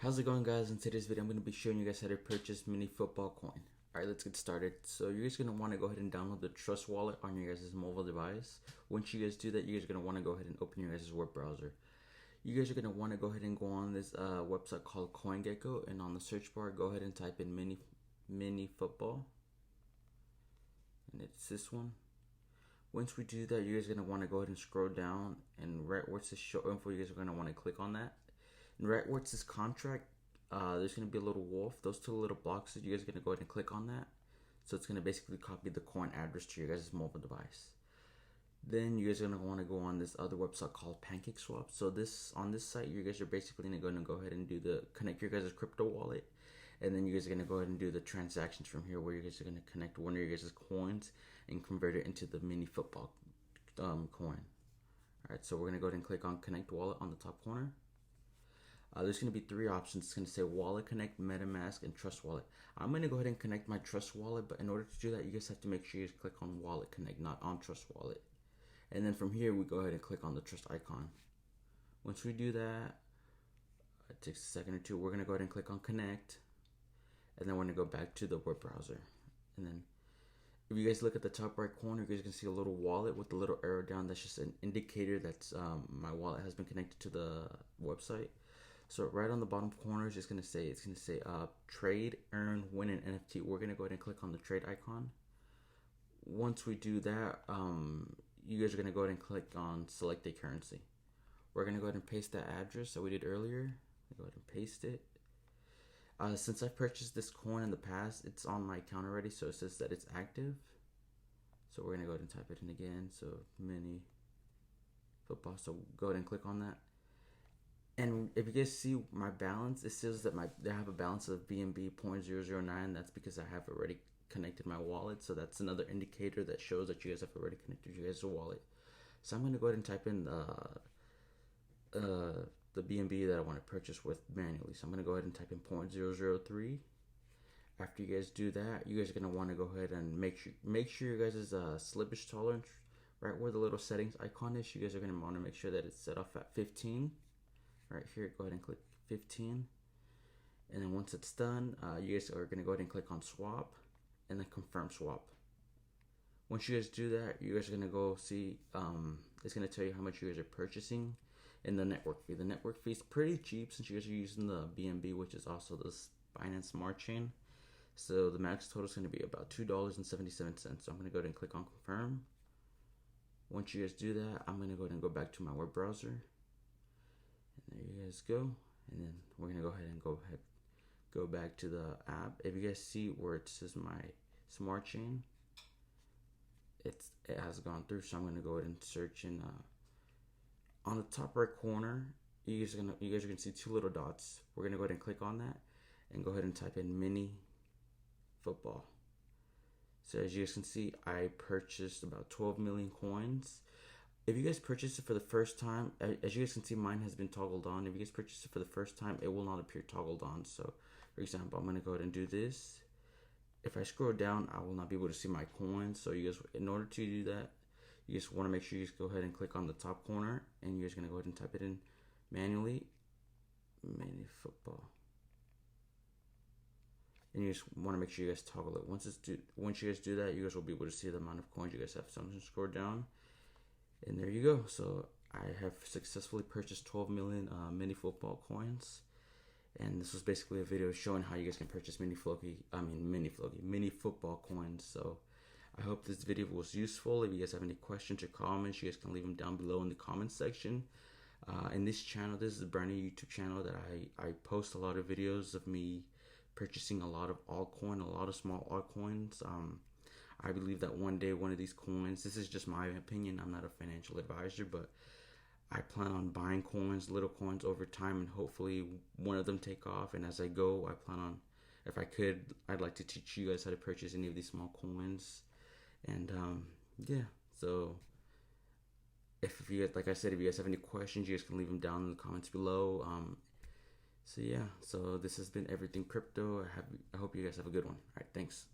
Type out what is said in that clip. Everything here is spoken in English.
How's it going, guys? In today's video I'm going to be showing you guys how to purchase mini football coin. Alright, let's get started. So you're guys going to want to go ahead and download the Trust Wallet on your guys' mobile device. Once you guys do that, you guys are going to want to go ahead and open your guys' web browser. You guys are going to want to go ahead and go on this website called CoinGecko, and on the search bar go ahead and type in mini football, and it's this one. Once we do that, you guys are going to want to go ahead and scroll down, and right where it says show info, you guys are going to want to click on that. And right where it says contract, there's going to be a little wolf. Those two little boxes, you guys are going to go ahead and click on that. So it's going to basically copy the coin address to your guys' mobile device. Then you guys are going to want to go on this other website called PancakeSwap. So on this site, you guys are basically going to go ahead and do connect your guys' crypto wallet. And then you guys are going to go ahead and do the transactions from here, where you guys are going to connect one of your guys' coins and convert it into the mini football coin. Alright, so we're going to go ahead and click on Connect Wallet on the top corner. There's going to be three options. It's going to say Wallet Connect, MetaMask, and Trust Wallet. I'm going to go ahead and connect my Trust Wallet, but in order to do that, you guys have to make sure you guys click on Wallet Connect, not on Trust Wallet. And then from here, we go ahead and click on the Trust icon. Once we do that, it takes a second or two, we're going to go ahead and click on Connect. And then we're going to go back to the web browser. And then if you guys look at the top right corner, you guys can see a little wallet with a little arrow down. That's just an indicator that my wallet has been connected to the website. So right on the bottom corner is just gonna say trade, earn, win an NFT. We're gonna go ahead and click on the trade icon. Once we do that, you guys are gonna go ahead and click on select a currency. We're gonna go ahead and paste that address that we did earlier. Go ahead and paste it. Since I purchased this coin in the past, it's on my account already, so it says that it's active. So we're gonna go ahead and type it in again. So mini football. So go ahead and click on that. And if you guys see my balance, it says that I have a balance of BNB 0.009. That's because I have already connected my wallet. So that's another indicator that shows that you guys have already connected your guys' wallet. So I'm going to go ahead and type in the BNB that I want to purchase with manually. So I'm going to go ahead and type in 0.003. After you guys do that, you guys are going to want to go ahead and make sure your guys' slippage tolerance, right where the little settings icon is, you guys are going to want to make sure that it's set off at 15. Right here, go ahead and click 15, and then once it's done, you guys are going to go ahead and click on swap and then confirm swap. Once you guys do that, you guys are going to go see, it's going to tell you how much you guys are purchasing in the network fee. The network fee is pretty cheap since you guys are using the BNB, which is also the Binance Smart Chain. So the max total is going to be about $2.77. So I'm going to go ahead and click on confirm. Once you guys do that, I'm going to go ahead and go back to my web browser. And there you guys go. And then we're gonna go ahead and go back to the app. If you guys see where it says my smart chain, it has gone through. So I'm gonna go ahead and search in on the top right corner. You guys are gonna see two little dots. We're gonna go ahead and click on that and go ahead and type in mini football. So as you guys can see, I purchased about 12 million coins. If you guys purchase it for the first time, as you guys can see, mine has been toggled on. If you guys purchase it for the first time, it will not appear toggled on. So, for example, I'm going to go ahead and do this. If I scroll down, I will not be able to see my coins. So, you guys, in order to do that, you just want to make sure you just go ahead and click on the top corner. And you're just going to go ahead and type it in manually. Mini football. And you just want to make sure you guys toggle it. Once you guys do that, you guys will be able to see the amount of coins you guys have. So, I'm going to scroll down. And there you go. So I have successfully purchased 12 million mini football coins. And this was basically a video showing how you guys can purchase mini football coins. So I hope this video was useful. If you guys have any questions or comments, you guys can leave them down below in the comment section. In this channel, this is a brand new YouTube channel that I post a lot of videos of me purchasing a lot of altcoin, a lot of small altcoins. I believe that one day one of these coins, this is just my opinion, I'm not a financial advisor, but I plan on buying coins, little coins over time, and hopefully one of them take off. And as I go, I plan on, if I could, I'd like to teach you guys how to purchase any of these small coins. And yeah, so if you guys, like I said, if you guys have any questions, you guys can leave them down in the comments below. So yeah, so this has been Everything Crypto. I hope you guys have a good one. All right, thanks.